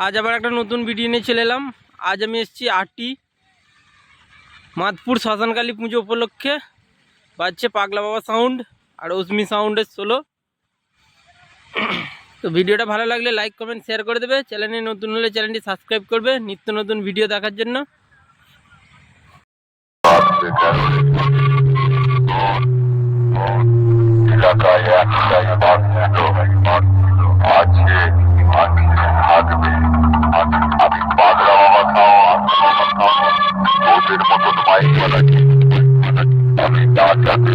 আজ আবার একটা নতুন ভিডিও নিয়ে চলে এলাম। আজ আমি এসেছি আটি মাদপুর শ্মশানকালী পুজো উপলক্ষে। বাজছে পাগলা বাবা সাউন্ড আর অসমি সাউন্ডের সোলো। তো ভিডিওটা ভালো লাগলে লাইক কমেন্ট শেয়ার করে দেবে। চ্যানেলে নতুন হলে চ্যানেলটি সাবস্ক্রাইব করবে নিত্য নতুন ভিডিও দেখার জন্য। আমি পাগলা বাবা ওদের মতন মাইক আমি নাচাতে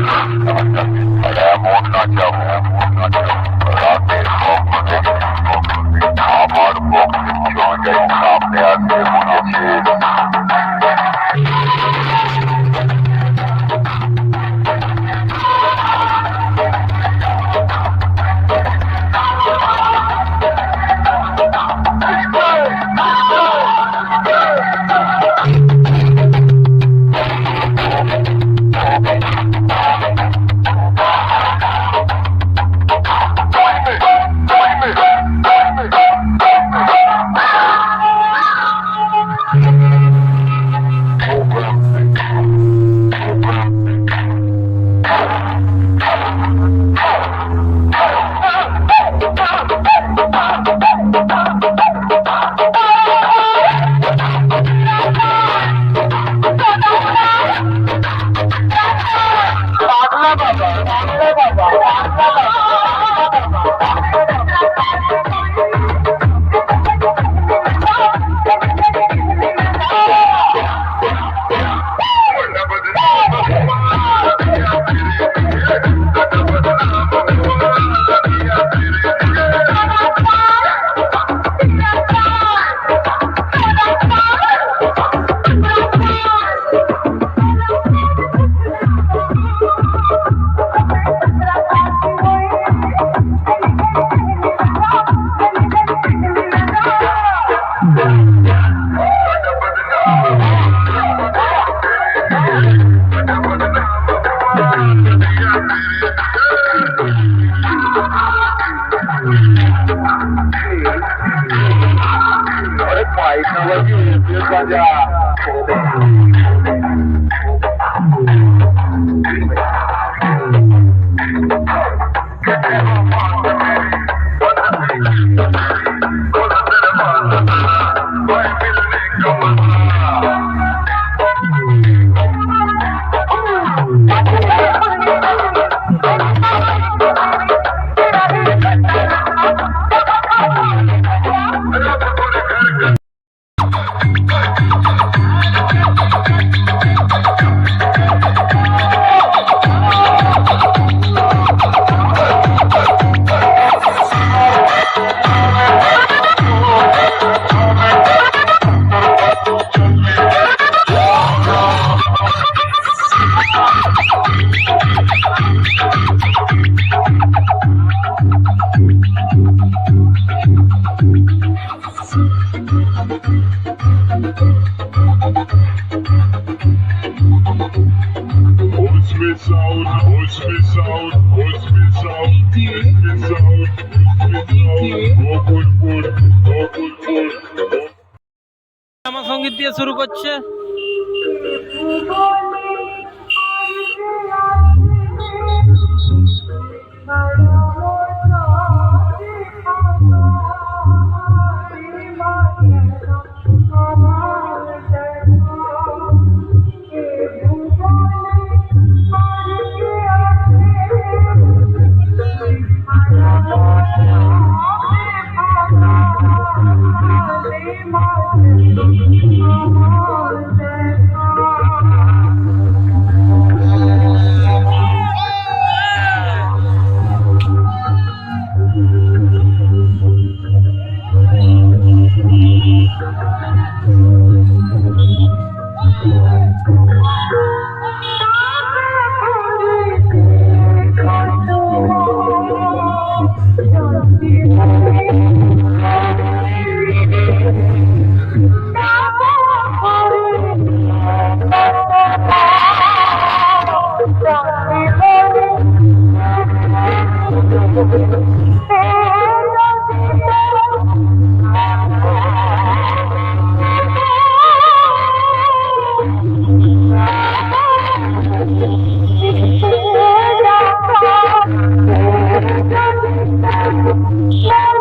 এমন নাচাবো রাতের স্বপ্ন থেকে আমার পক্ষে জায়গায় সামনে আসতে বুঝেছে। আমার সঙ্গীত দিয়ে শুরু করছে। Yeah.